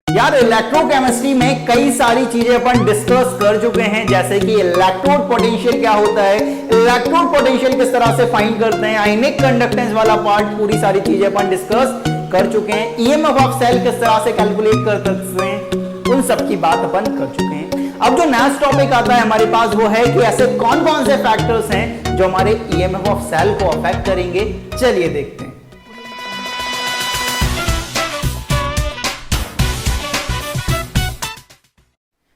यार इलेक्ट्रोकेमिस्ट्री में कई सारी चीजें अपन डिस्कस कर चुके हैं, जैसे कि इलेक्ट्रोड पोटेंशियल क्या होता है, इलेक्ट्रोड पोटेंशियल किस तरह से फाइंड करते हैं, आयनिक कंडक्टेंस वाला पार्ट, पूरी सारी चीजें अपन डिस्कस कर चुके हैं। ईएमएफ ऑफ सेल किस तरह से कैलकुलेट कर सकते हैं, उन सब की बात अपन कर चुके हैं। अब जो नेक्स्ट टॉपिक आता है हमारे पास वो है कि ऐसे कौन कौन से फैक्टर्स हैं जो हमारे ईएमएफ ऑफ सेल को अफेक्ट करेंगे। चलिए देखते हैं।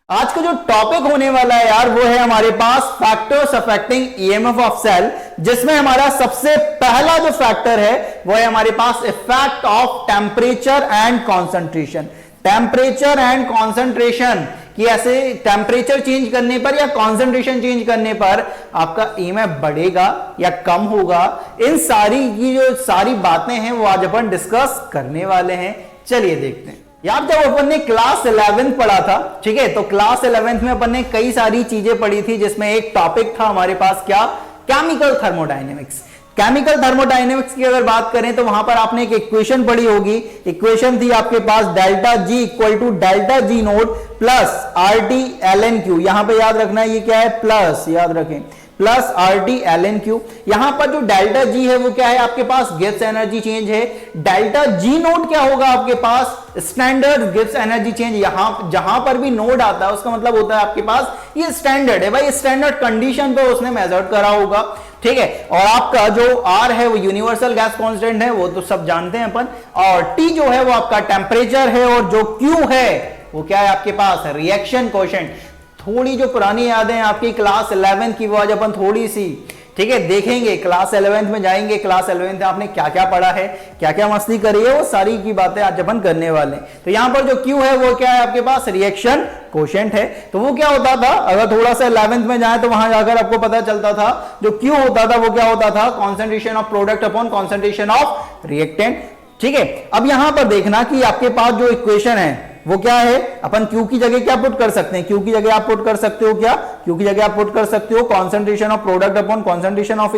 आज का जो टॉपिक होने वाला है यार वो है हमारे पास factors affecting EMF of cell, जिसमें हमारा सबसे पहला जो फैक्टर है वो है हमारे पास effect of temperature and concentration. Temperature and concentration कि ऐसे टेम्परेचर चेंज करने पर या कॉन्सेंट्रेशन चेंज करने पर आपका ईएमएफ बढ़ेगा या कम होगा, इन सारी की जो सारी बातें हैं वो आज अपन डिस्कस करने वाले हैं। चलिए देखते हैं। यार जब अपन ने क्लास 11th पढ़ा था, ठीक है, तो क्लास 11th में अपन ने कई सारी चीजें पढ़ी थी, जिसमें एक टॉपिक था हमारे पास क्या, केमिकल थर्मोडायनेमिक्स। केमिकल थर्मोडायनेमिक्स की अगर बात करें तो वहां पर आपने एक इक्वेशन पढ़ी होगी। इक्वेशन थी आपके पास delta G equal to delta G naught plus R T L N Q. यहां पर याद रखना ये क्या है, प्लस, याद रखें, plus R T L N Q. यहां पर जो डेल्टा जी है वो क्या है, आपके पास गिब्स एनर्जी चेंज है। डेल्टा जी नोट क्या होगा आपके पास, स्टैंडर्ड गिब्स एनर्जी चेंज। यहां जहां पर भी नोड आता है उसका मतलब होता है आपके पास ये स्टैंडर्ड है भाई, स्टैंडर्ड कंडीशन पे उसने मेजर करा होगा, ठीक है। और आपका जो आर है वो यूनिवर्सल गैस कांस्टेंट है, वो तो सब जानते हैं अपन। और टी जो है वो आपका टेम्परेचर है, और जो क्यू है वो क्या है आपके पास, रिएक्शन कोशेंट। थोड़ी जो पुरानी यादें आपकी क्लास 11 की वो आज अपन थोड़ी सी, ठीक है, देखेंगे। क्लास 11th में जाएंगे, क्लास 11th में आपने क्या क्या पढ़ा है, क्या क्या मस्ती करी है, वो सारी की बातें आज अपन करने वाले हैं। तो यहां पर जो Q है वो क्या है आपके पास, रिएक्शन कोशेंट है। तो वो क्या होता था, अगर थोड़ा सा 11th में जाए तो वहां जाकर आपको पता चलता था जो Q होता था वो क्या होता था, concentration of product upon concentration of reactant, ठीक है। अब यहां पर देखना कि आपके पास जो इक्वेशन है वो क्या है, अपन Q की जगह क्या पुट कर सकते हैं, Q की जगह आप पुट कर सकते हो क्या, Q की जगह आप पुट कर सकते हो concentration of product upon concentration of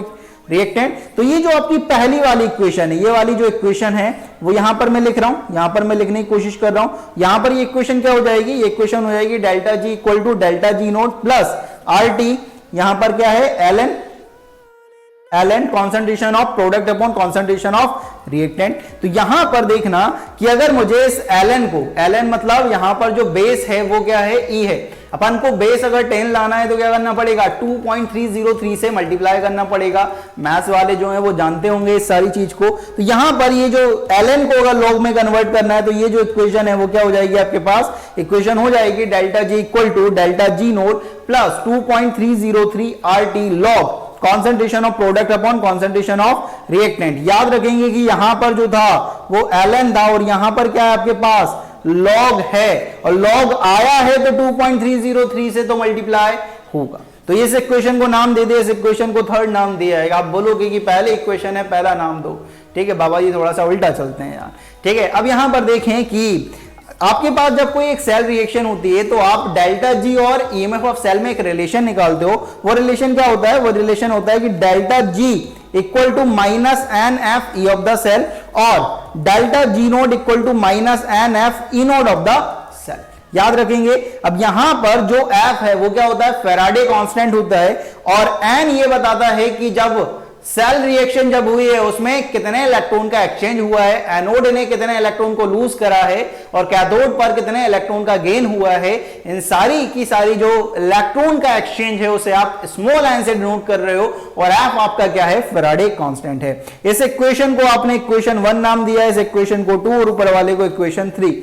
reactant. तो ये जो आपकी पहली वाली इक्वेशन है, ये वाली जो इक्वेशन है वो यहां पर मैं लिख रहा हूं, यहां पर मैं लिखने की कोशिश कर रहा हूं। यहां पर ये इक्वेशन क्या हो जाएगी, ये इक्वेशन हो जाएगी delta G equal to delta G naught plus R T, यहां पर क्या है L N concentration of product upon concentration of reactant. तो यहां पर देखना कि अगर मुझे इस एल को, एल मतलब यहां पर जो बेस है वो क्या है, ई है। अपन को बेस अगर 10 लाना है तो क्या करना पड़ेगा, 2.303 से मल्टीप्लाई करना पड़ेगा। मैथ्स वाले जो है वो जानते होंगे इस सारी चीज को। तो यहां पर ये जो एल को अगर लॉग में कन्वर्ट करना है तो ये जो इक्वेशन है वो क्या हो जाएगी आपके पास, इक्वेशन हो जाएगी delta G equal to delta G naught plus 2.303 R T log concentration of product upon concentration of reactant. याद रखेंगे कि यहां पर जो था वो एल था, और यहां पर क्या है आपके पास लॉग है, और लॉग आया है तो 2.303 से तो मल्टीप्लाई होगा। तो इस इक्वेशन को नाम दे दे, इस इक्वेशन को थर्ड नाम दिया जाएगा। आप बोलोगे कि पहले इक्वेशन है पहला नाम दो, ठीक है बाबा जी थोड़ा सा उल्टा चलते हैं यार, ठीक है। अब यहां पर देखें कि आपके पास जब कोई एक सेल रिएक्शन होती है तो आप डेल्टा जी और ईएमएफ ऑफ सेल में एक रिलेशन निकालते हो। वो रिलेशन क्या होता है, वो रिलेशन होता है कि delta G equal to minus N F E of the cell और delta G naught equal to minus N F E naught of the cell. याद रखेंगे। अब यहां पर जो एफ है वो क्या होता है, फेराडे कांस्टेंट होता है, और एन ये बताता है कि जब सेल रिएक्शन जब हुई है उसमें कितने इलेक्ट्रॉन का एक्सचेंज हुआ है, एनोड ने कितने इलेक्ट्रॉन को लूज करा है, और कैथोड पर कितने इलेक्ट्रॉन का गेन हुआ है। इन सारी की सारी जो इलेक्ट्रॉन का एक्सचेंज है उसे आप स्मॉल एन से डिनोट कर रहे हो, और एफ आपका क्या है, फेराडे कांस्टेंट है। इस इक्वेशन को आपने इक्वेशन 1 नाम दिया, इस इक्वेशन को 2 और ऊपर वाले को इक्वेशन 3।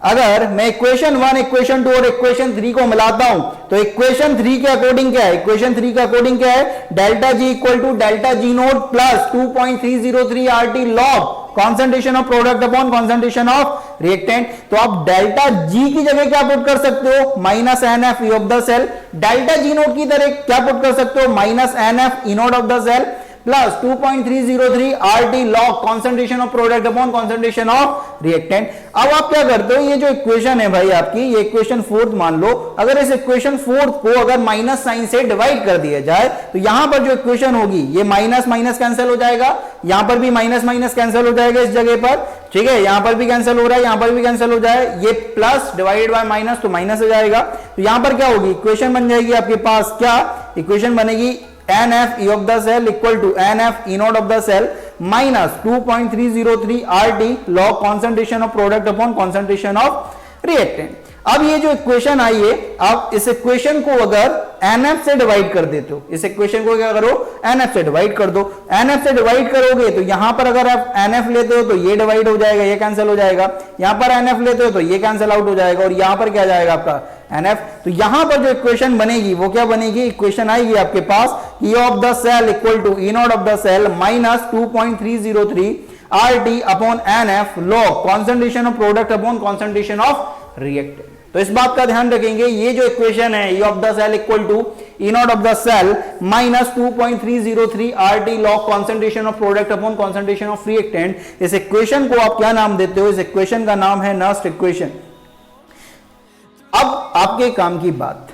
अगर मैं इक्वेशन 1, इक्वेशन 2 और इक्वेशन 3 को मिलाता हूं तो इक्वेशन 3 के अकॉर्डिंग क्या है, इक्वेशन 3 के अकॉर्डिंग क्या है, delta G equal to delta G naught plus 2.303 R T log concentration of product upon concentration of reactant. तो आप डेल्टा जी की जगह क्या पुट कर सकते हो, minus N F E of the cell. Delta G naught की तरह क्या पुट कर सकते हो, minus N F E naught of the cell plus 2.303 RT log concentration of product upon concentration of reactant। अब आप क्या करते हो, ये जो इक्वेशन है भाई आपकी, ये इक्वेशन फोर्थ मान लो, अगर इस इक्वेशन फोर्थ को अगर माइनस साइन से डिवाइड कर दिया जाए तो यहां पर जो इक्वेशन होगी ये माइनस माइनस कैंसिल हो जाएगा, यहां पर भी माइनस माइनस कैंसिल हो जाएगा इस जगह पर, ठीक है, यहां पर भी कैंसिल हो रहा है, यहां पर भी कैंसिल हो जाए, ये प्लस डिवाइडेड बाय माइनस तो माइनस हो जाएगा। तो यहां पर क्या होगी, इक्वेशन बन जाएगी आपके पास, क्या इक्वेशन बनेगी, NF E of the cell equal to NF E naught of the cell minus 2.303 RT log concentration of product upon concentration of reactant। अब ये जो इक्वेशन आई है, आप इस इक्वेशन को अगर NF से डिवाइड कर देते हो, इस इक्वेशन को क्या करो, NF से डिवाइड कर दो, NF से डिवाइड करोगे तो यहां पर अगर आप NF लेते हो तो ये डिवाइड हो जाएगा, ये कैंसिल हो जाएगा, यहां पर NF लेते हो तो ये कैंसिल आउट हो जाएगा, और यहां पर क्या जाएगा आपका NF। तो यहां पर जो इक्वेशन बनेगी वो क्या बनेगी, इक्वेशन आएगी आपके पास E of the cell equal to E naught of the cell minus 2.303 RT upon NF log concentration of product upon concentration of reactant। तो इस बात का ध्यान रखेंगे, ये जो इक्वेशन है E of the cell equal to E naught of the cell minus 2.303 RT log concentration of product upon concentration of reactant, इस इक्वेशन को आप क्या नाम देते हो, इस इक्वेशन का नाम है नस्ट इक्वेशन। अब आपके काम की बात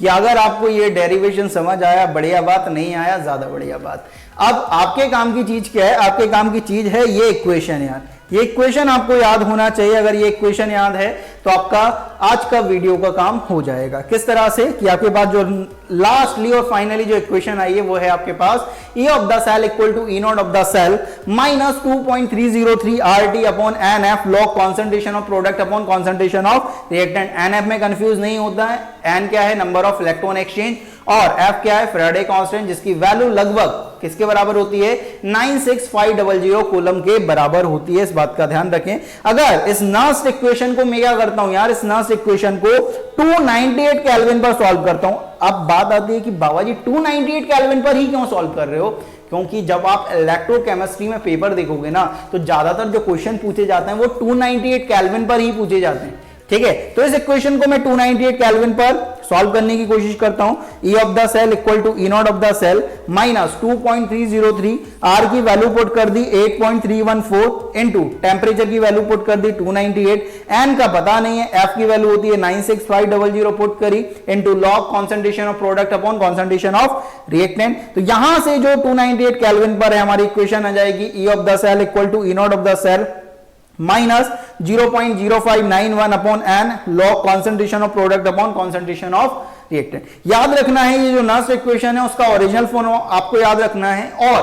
कि अगर आपको ये डेरिवेशन समझ आया बढ़िया बात, नहीं आया ज्यादा बढ़िया बात। अब आपके काम की चीज क्या है, आपके काम की चीज है ये इक्वेशन यार, ये इक्वेशन आपको याद होना चाहिए। अगर ये इक्वेशन याद है तो आपका आज का वीडियो का काम हो जाएगा। किस तरह से कि आपके पास जो लास्टली और फाइनली जो इक्वेशन आई है वो है आपके पास E of the cell equal to E naught of the cell minus 2.303 RT upon NF log concentration of product upon concentration of reactant। NF में कंफ्यूज नहीं होता है, N क्या है, नंबर ऑफ इलेक्ट्रॉन एक्सचेंज, और F क्या है, Faraday constant, जिसकी वैल्यू लगभग किसके बराबर होती है, 96500 कूलम के बराबर होती है। इस बात का ध्यान रखें। अगर इस नस्ट इक्वेशन को मैं क्या करता हूं यार, इस नस्ट इक्वेशन को 298 केल्विन पर सॉल्व करता हूं। अब बात आती है कि बाबा जी 298 केल्विन पर ही क्यों सॉल्व कर रहे हो, क्योंकि जब आप इलेक्ट्रोकेमिस्ट्री में पेपर देखोगे ना तो ज्यादातर जो क्वेश्चन पूछे जाते हैं वो 298 केल्विन पर ही पूछे जाते हैं, ठीक है। तो इस इक्वेशन को मैं 298 केल्विन पर सॉल्व करने की कोशिश करता हूं। E of the cell equal to E naught of the cell minus 2.303, R की वैल्यू पुट कर दी 8.314 इनटू टेम्परेचर की वैल्यू पुट कर दी 298, N का पता नहीं है, F की वैल्यू होती है 96500 पुट करी into log concentration of product upon concentration of reactant. तो यहां से जो 298 केल्विन पर है हमारी इक्वेशन आ जाएगी E of the cell equal to E naught of the cell minus 0.0591 upon N log concentration of product upon concentration of reactant. याद रखना है ये जो नस्ट इक्वेशन है उसका ओरिजिनल फॉर्म आपको याद रखना है, और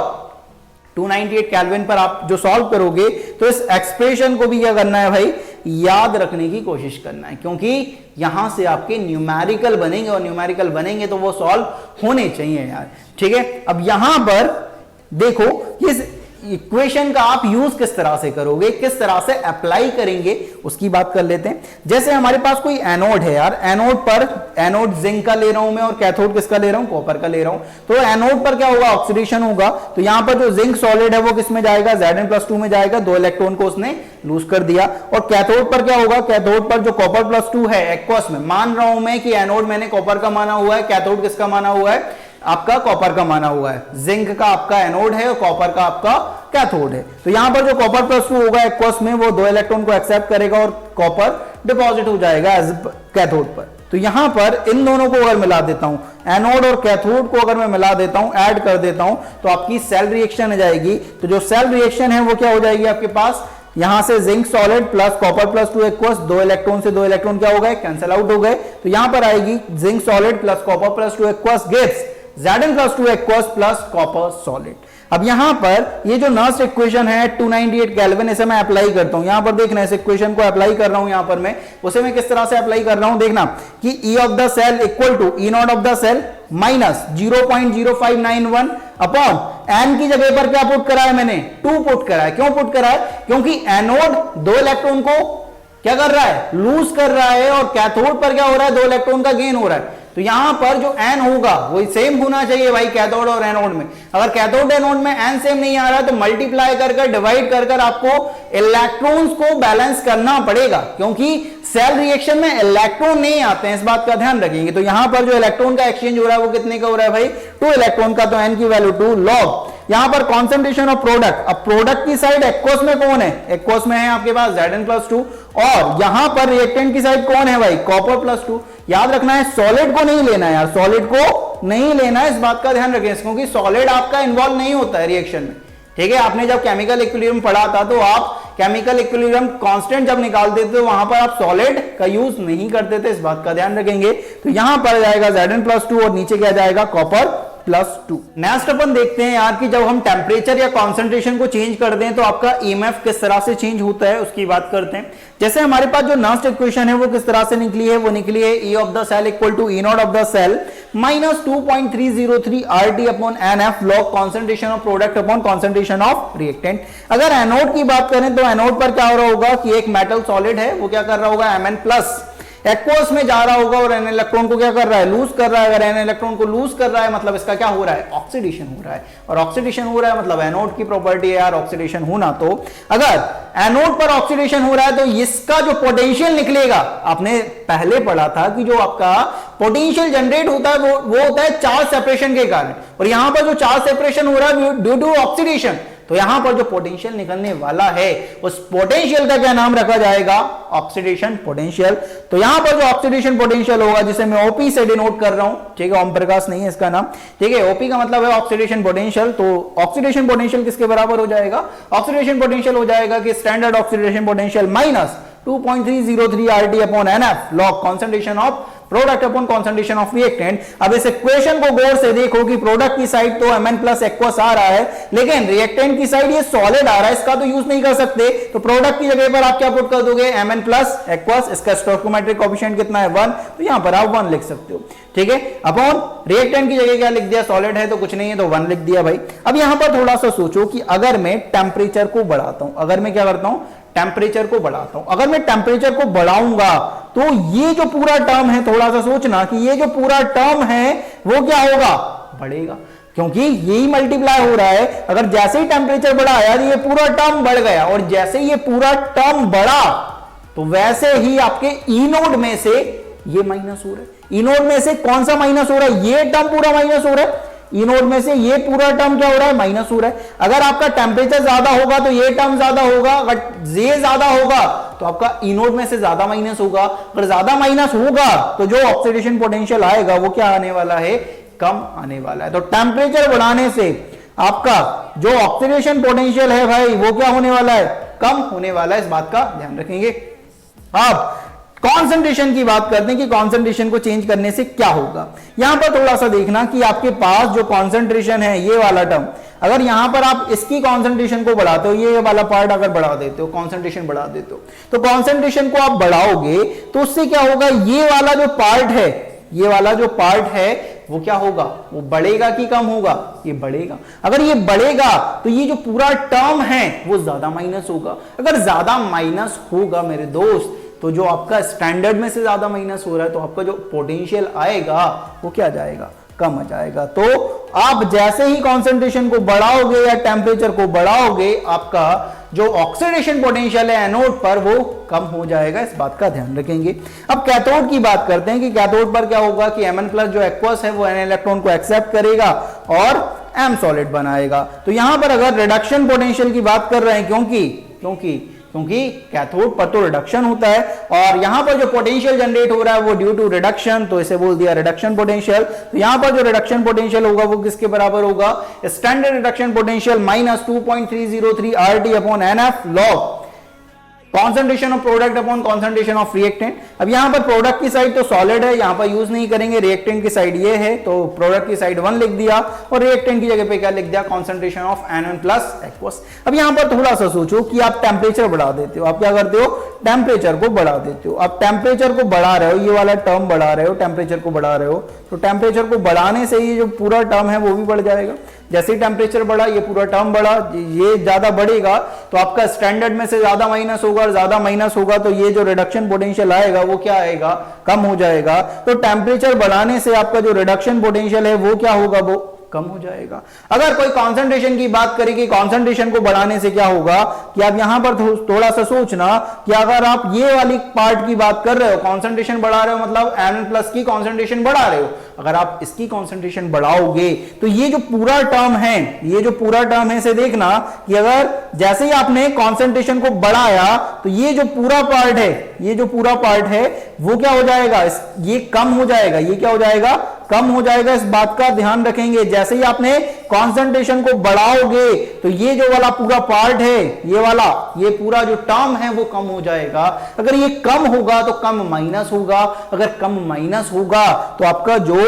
298 केल्विन पर आप जो सॉल्व करोगे तो इस एक्सप्रेशन को भी क्या करना है भाई, याद रखने की कोशिश करना है, क्योंकि यहां से आपके न्यूमेरिकल बनेंगे और न्यूमेरिकल बनेंगे तो वो सॉल्व होने चाहिए यार, ठीक है। अब यहां पर देखो इस इक्वेशन का आप यूज किस तरह से करोगे, किस तरह से अप्लाई करेंगे उसकी बात कर लेते हैं। जैसे हमारे पास कोई एनोड है यार, एनोड पर एनोड जिंक का ले रहा हूं मैं और कैथोड किसका ले रहा हूं, कॉपर का ले रहा हूं। तो एनोड पर क्या होगा, ऑक्सीडेशन होगा, तो यहां पर जो जिंक सॉलिड है वो किस में जाएगा, Zn+2 में जाएगा, 2 इलेक्ट्रॉन को उसने लूज कर दिया। और कैथोड पर क्या होगा, कैथोड पर जो कॉपर+2 है एक्वस में, मान रहा हूं मैं कि एनोड मैंने कॉपर का माना हुआ है, कैथोड किसका माना हुआ है, आपका कॉपर का माना हुआ है। जिंक का आपका एनोड है और कॉपर का आपका कैथोड है। तो यहां पर जो कॉपर+2 होगा एक्वस में वो 2 इलेक्ट्रॉन को एक्सेप्ट करेगा और कॉपर डिपॉजिट हो जाएगा एज कैथोड पर। तो यहां पर इन दोनों को अगर मिला देता हूं, एनोड और कैथोड को अगर मैं मिला देता हूं, ऐड कर देता हूं, तो आपकी सेल रिएक्शन आ जाएगी। तो जो सेल रिएक्शन है वो क्या हो जाएगी आपके पास, यहां से zinc solid plus copper aqueous, 2 electron से 2 इलेक्ट्रॉन क्या हो गए, कैंसिल आउट हो गए। तो यहां पर आएगी zinc solid plus copper aqueous gives Zn+2 aqueous plus copper solid. अब यहां पर ये जो नस्ट इक्वेशन है 298 केल्विन, इसे मैं अप्लाई करता हूं। यहां पर देखना इस इक्वेशन को अप्लाई कर रहा हूं, यहां पर मैं उसे मैं किस तरह से अप्लाई कर रहा हूं, देखना कि E of the cell equal to E naught of the cell minus 0.0591 upon N की जगह पर क्या पुट करा है मैंने, 2 पुट करा है। क्यों पुट करा है, क्योंकि एनोड 2 इलेक्ट्रॉन को क्या कर रहा है, लूज कर रहा है, और कैथोड पर क्या हो रहा है, 2 इलेक्ट्रॉन का गेन हो रहा है। तो यहां पर जो N होगा वो सेम होना चाहिए भाई कैथोड और एनोड में। अगर कैथोड एनोड में N सेम नहीं आ रहा है तो मल्टीप्लाई कर डिवाइड कर आपको इलेक्ट्रॉन्स को बैलेंस करना पड़ेगा, क्योंकि सेल रिएक्शन में इलेक्ट्रॉन नहीं आते हैं, इस बात का ध्यान रखेंगे। तो यहां पर जो इलेक्ट्रॉन का एक्सचेंज हो रहा है वो कितने का हो रहा है भाई, 2 इलेक्ट्रॉन का, तो N की वैल्यू 2 लॉग यहां पर कॉन्सेंट्रेशन ऑफ प्रोडक्ट, अब प्रोडक्ट की साइड एक्वस में कौन है, एक्वस में है आपके पास Zn+2, और यहां पर रिएक्टेंट की साइड कौन है भाई, कॉपर+2। याद रखना है सॉलिड को नहीं लेना है यार, सॉलिड को नहीं लेना है, इस बात का ध्यान रखें, क्योंकि सॉलिड आपका इन्वॉल्व नहीं होता है रिएक्शन में, ठीक है। आपने जब केमिकल इक्विलिब्रियम पढ़ा था तो आप केमिकल इक्विलिब्रियम कांस्टेंट जब निकालते थे तो वहां पर आप सॉलिड का यूज नहीं करते थे, इस बात का ध्यान रखेंगे। तो यहां पर जाएगा Zn+2 और नीचे क्या जाएगा, कॉपर+2। नेक्स्ट अपन देखते हैं यार कि जब हम टेम्परेचर या कॉन्सेंट्रेशन को चेंज कर दें तो आपका EMF किस तरह से चेंज होता है उसकी बात करते हैं। जैसे हमारे पास जो नेक्स्ट इक्वेशन है वो किस तरह से निकली है, वो निकली है E of the cell equal to E0 of the cell minus 2.303 RT upon NF log concentration of product upon concentration of reactant. अगर एनोड की बात करें तो एनोड पर क्या हो रहा होगा कि एक मेटल सॉलिड है, वो क्या कर रहा होगा, Mn+ एक्वस में जा रहा होगा और एन इलेक्ट्रॉन को क्या कर रहा है, लूज कर रहा है। अगर एन इलेक्ट्रॉन को लूज कर रहा है मतलब इसका क्या हो रहा है, ऑक्सीडेशन हो रहा है, और ऑक्सीडेशन हो रहा है मतलब एनोड की प्रॉपर्टी है यार ऑक्सीडेशन होना। तो अगर एनोड पर ऑक्सीडेशन हो रहा है तो इसका जो पोटेंशियल निकलेगा, आपने पहले पढ़ा था कि जो आपका पोटेंशियल जनरेट होता है वो होता है चार्ज सेपरेशन के कारण, और यहां पर जो चार्ज सेपरेशन हो रहा है ड्यू टू ऑक्सीडेशन, तो यहां पर जो पोटेंशियल निकलने वाला है उस पोटेंशियल का क्या नाम रखा जाएगा, ऑक्सीडेशन पोटेंशियल। तो यहां पर जो ऑक्सीडेशन पोटेंशियल होगा जिसे मैं ओपी से डिनोट कर रहा हूं, ठीक है, ओम प्रकाश नहीं है इसका नाम, ठीक है, ओपी का मतलब है ऑक्सीडेशन पोटेंशियल। तो ऑक्सीडेशन पोटेंशियल किसके बराबर हो जाएगा, ऑक्सीडेशन पोटेंशियल हो जाएगा कि standard oxidation potential minus 2.303 RT upon NF log concentration of product upon concentration of reactant. अब इस इक्वेशन को गौर से देखो कि प्रोडक्ट की साइड तो Mn+ एक्वस आ रहा है, लेकिन रिएक्टेंट की साइड ये सॉलिड आ रहा है, इसका तो यूज नहीं कर सकते। तो प्रोडक्ट की जगह पर आप क्या पुट कर दोगे, Mn+ एक्वस, इसका स्टोइकोमेट्रिक कोएफिशिएंट कितना है 1, तो यहां पर आप 1 लिख सकते हो, ठीक है। अपॉन रिएक्टेंट की जगह क्या लिख दिया, सॉलिड है तो कुछ नहीं है तो 1 लिख दिया भाई। अब यहां पर थोड़ा सा सोचो कि अगर मैं टेम्परेचर को बढ़ाता हूं, अगर मैं क्या करता हूं, टेम्परेचर को बढ़ाता हूं, अगर मैं टेम्परेचर को बढ़ाऊंगा तो ये जो पूरा टर्म है, थोड़ा सा सोचना कि ये जो पूरा टर्म है वो क्या होगा, बढ़ेगा, क्योंकि यही मल्टीप्लाई हो रहा है। अगर जैसे ही टेम्परेचर बढ़ा यार ये पूरा टर्म बढ़ गया, और जैसे ये पूरा टर्म बढ़ा तो वैसे ही आपके ई नोड में से ये माइनस हो रहा है। ई नोड में से कौन सा माइनस हो रहा है, ये टर्म पूरा माइनस हो रहा है, ई नोड में से ये पूरा टर्म क्या हो रहा है, माइनस हो रहा है। अगर आपका टेम्परेचर ज्यादा होगा तो ये टर्म ज्यादा होगा, अगर ये ज्यादा होगा तो आपका ई नोड में से ज्यादा माइनस होगा। अगर ज्यादा माइनस होगा तो जो ऑक्सीडेशन पोटेंशियल आएगा वो क्या आने वाला है, कम आने वाला है। तो टेम्परेचर बढ़ाने से आपका जो ऑक्सीडेशन पोटेंशियल है भाई वो क्या होने वाला है, कम होने वाला है, इस बात का ध्यान रखेंगे। अब कॉन्सेंट्रेशन की बात करते हैं कि कॉन्सेंट्रेशन को चेंज करने से क्या होगा। यहां पर थोड़ा सा देखना कि आपके पास जो कॉन्सेंट्रेशन है ये वाला टर्म, अगर यहां पर आप इसकी कॉन्सेंट्रेशन को बढ़ाते हो, ये वाला पार्ट अगर बढ़ा देते हो, कॉन्सेंट्रेशन बढ़ा देते हो, तो कॉन्सेंट्रेशन को आप बढ़ाओगे तो उससे क्या होगा, ये वाला जो पार्ट है, ये वाला जो पार्ट है वो क्या होगा, वो बढ़ेगा कि कम होगा, ये बढ़ेगा। अगर ये बढ़ेगा तो ये जो पूरा टर्म है वो ज्यादा माइनस होगा। अगर ज्यादा माइनस होगा मेरे दोस्त तो जो आपका स्टैंडर्ड में से ज्यादा माइनस हो रहा है तो आपका जो पोटेंशियल आएगा वो क्या जाएगा, कम आ जाएगा। तो आप जैसे ही कॉन्सेंट्रेशन को बढ़ाओगे या टेम्परेचर को बढ़ाओगे आपका जो ऑक्सीडेशन पोटेंशियल है एनोड पर वो कम हो जाएगा, इस बात का ध्यान रखेंगे। अब कैथोड की बात करते हैं कि कैथोड पर क्या होगा कि Mn+ जो एक्वस है वो N इलेक्ट्रॉन को एक्सेप्ट करेगा और M सॉलिड बनाएगा। तो यहां पर अगर रिडक्शन पोटेंशियल की बात कर रहे हैं, क्योंकि कैथोड पर तो रिडक्शन होता है और यहां पर जो पोटेंशियल जनरेट हो रहा है वो ड्यू टू रिडक्शन, तो इसे बोल दिया रिडक्शन पोटेंशियल। तो यहां पर जो रिडक्शन पोटेंशियल होगा वो किसके बराबर होगा, standard reduction potential minus 2.303 RT upon NF log concentration of product upon concentration of reactant. अब यहां पर प्रोडक्ट की साइड तो सॉलिड है, यहां पर यूज नहीं करेंगे, रिएक्टेंट की साइड ये है, तो प्रोडक्ट की साइड 1 लिख दिया और रिएक्टेंट की जगह पे क्या लिख दिया, कॉन्सेंट्रेशन ऑफ N1+ एक्वस। अब यहां पर थोड़ा सा सोचो कि आप टेम्परेचर बढ़ा देते हो, आप क्या करते हो, टेम्परेचर को बढ़ा देते हो। अब टेम्परेचर को बढ़ा रहे हो, ये वाला टर्म बढ़ा रहे हो, टेम्परेचर को बढ़ा रहे हो, तो टेम्परेचर को बढ़ाने से ये जो पूरा टर्म है वो भी बढ़ जाएगा। जैसे ही टेम्परेचर बढ़ा ये पूरा टर्म बढ़ा, ये ज्यादा बढ़ेगा तो आपका स्टैंडर्ड में से ज्यादा माइनस होगा और ज्यादा माइनस होगा तो ये जो रिडक्शन पोटेंशियल आएगा वो क्या आएगा, कम हो जाएगा। तो टेम्परेचर बढ़ाने से आपका जो रिडक्शन पोटेंशियल है वो क्या होगा, वो कम हो जाएगा। अगर कोई कंसंट्रेशन की बात करें कि कंसंट्रेशन को बढ़ाने से क्या होगा, कि आप यहां पर थोड़ा सा सोचना कि अगर आप ये वाली पार्ट की बात कर रहे हो, कंसंट्रेशन बढ़ा रहे हो मतलब Na+ की कंसंट्रेशन बढ़ा रहे हो, अगर आप इसकी कंसंट्रेशन बढ़ाओगे तो ये जो पूरा टर्म है, ये जो पूरा टर्म है इसे देखना कि अगर जैसे ही आपने कंसंट्रेशन को बढ़ाया तो ये जो पूरा पार्ट है, ये जो पूरा पार्ट है वो क्या हो जाएगा, ये कम हो जाएगा। ये क्या हो जाएगा, कम हो जाएगा। इस बात का ध्यान रखेंगे। जैसे ही आपने कंसंट्रेशन को बढ़ाओगे तो ये जो वाला पूरा पार्ट है, ये वाला, ये पूरा जो टर्म है वो कम हो जाएगा। अगर ये कम होगा तो कम माइनस होगा, अगर कम माइनस होगा तो आपका जो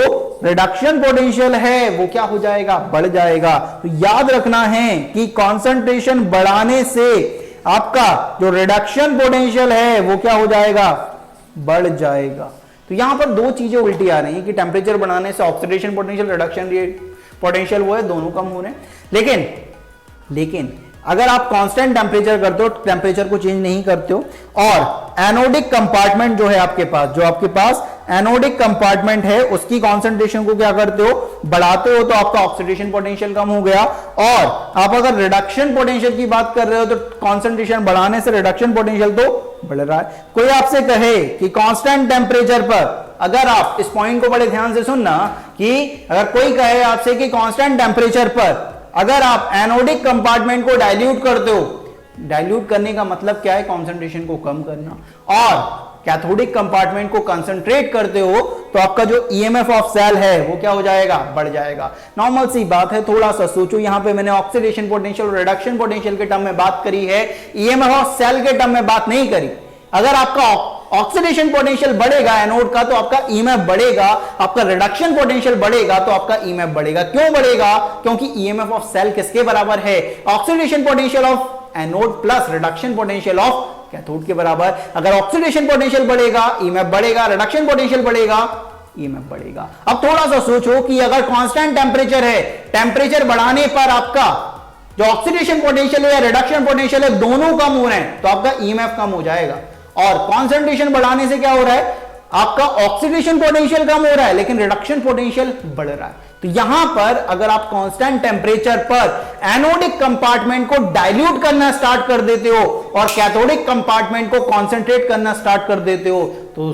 रिडक्शन पोटेंशियल है वो क्या हो जाएगा, बढ़ जाएगा। तो याद रखना है कि कंसंट्रेशन बढ़ाने से आपका जो रिडक्शन पोटेंशियल है वो क्या हो जाएगा, बढ़ जाएगा। तो यहां पर दो चीजें उल्टी आ रही हैं कि टेम्परेचर बढ़ाने से ऑक्सीडेशन पोटेंशियल, रिडक्शन पोटेंशियल वो है, दोनों कम हो रहे हैं। लेकिन अगर आप कांस्टेंट टेम्परेचर करते हो, टेम्परेचर को चेंज नहीं करते हो, और एनोडिक कंपार्टमेंट जो है आपके पास, जो आपके पास एनोडिक कंपार्टमेंट है उसकी कंसंट्रेशन को क्या करते हो, बढ़ाते हो, तो आपका ऑक्सीडेशन पोटेंशियल कम हो गया। और आप अगर रिडक्शन पोटेंशियल की बात कर रहे हो तो कंसंट्रेशन बढ़ाने से रिडक्शन पोटेंशियल तो बढ़ रहा है। कोई आपसे कहे कि कांस्टेंट टेम्परेचर पर, अगर आप इस पॉइंट को बड़े ध्यान से सुनना, कि अगर कोई कहे आपसे कि कांस्टेंट टेम्परेचर पर अगर आप एनोडिक कंपार्टमेंट को डाइल्यूट करते हो, डाइल्यूट करने का मतलब क्या है, कंसंट्रेशन को कम करना, और कैथोडिक कंपार्टमेंट को कंसंट्रेट करते हो तो आपका जो ईएमएफ ऑफ सेल है वो क्या हो जाएगा, बढ़ जाएगा। नॉर्मल सी बात है, थोड़ा सा सोचो। यहां पे मैंने ऑक्सीडेशन पोटेंशियल और रिडक्शन पोटेंशियल के टर्म में बात करी है, ईएमएफ ऑफ सेल के टर्म में बात नहीं करी। अगर आपका ऑक्सीडेशन पोटेंशियल बढ़ेगा एनोड का तो आपका ईएमएफ बढ़ेगा, आपका रिडक्शन पोटेंशियल बढ़ेगा तो आपका ईएमएफ बढ़ेगा। क्यों बढ़ेगा, क्योंकि ईएमएफ ऑफ सेल किसके बराबर है, oxidation potential of anode plus reduction potential of cathode के बराबर। अगर ऑक्सीडेशन पोटेंशियल बढ़ेगा ईएमएफ बढ़ेगा, रिडक्शन पोटेंशियल बढ़ेगा ईएमएफ बढ़ेगा। अब थोड़ा सा सोचो कि अगर कांस्टेंट टेम्परेचर है, टेम्परेचर बढ़ाने पर आपका जो ऑक्सीडेशन पोटेंशियल है या रिडक्शन पोटेंशियल है दोनों कम हो रहे हैं तो आपका ईएमएफ कम हो जाएगा। और कंसंट्रेशन बढ़ाने से क्या हो रहा है, आपका ऑक्सीडेशन पोटेंशियल कम हो रहा है लेकिन रिडक्शन पोटेंशियल बढ़ रहा है। तो यहां पर अगर आप कांस्टेंट टेम्परेचर पर एनोडिक कंपार्टमेंट को डाइल्यूट करना स्टार्ट कर देते हो और कैथोडिक कंपार्टमेंट को कंसंट्रेट करना स्टार्ट कर देते हो तो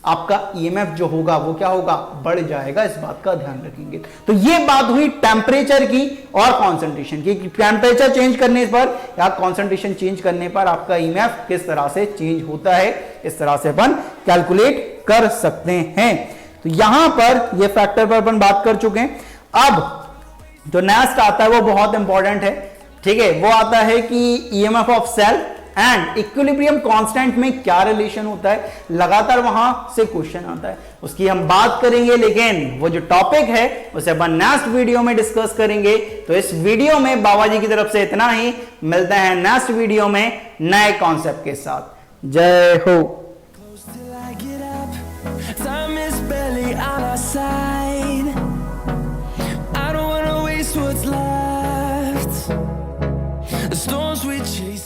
आपका ईएमएफ जो होगा वो क्या होगा, बढ़ जाएगा। इस बात का ध्यान रखेंगे। तो ये बात हुई टेम्परेचर की और कंसंट्रेशन की। टेम्परेचर चेंज करने पर या कंसंट्रेशन चेंज करने पर आपका ईएमएफ किस तरह से चेंज होता है, इस तरह से अपन कैलकुलेट कर सकते हैं। तो यहां पर ये फैक्टर पर अपन बात कर चुके हैं। अब जो नेक्स्ट आता है वो बहुत इंपॉर्टेंट है, ठीक है। वो आता है कि EMF of cell and equilibrium constant में क्या रिलेशन होता है। लगातार वहां से क्वेश्चन आता है, उसकी हम बात करेंगे, लेकिन वो जो टॉपिक है उसे अपन नेक्स्ट वीडियो में डिस्कस करेंगे। तो इस वीडियो में बाबा जी की तरफ से इतना ही, मिलते हैं नेक्स्ट वीडियो में नए कॉन्सेप्ट के साथ। जय हो। What's left? The storms we chase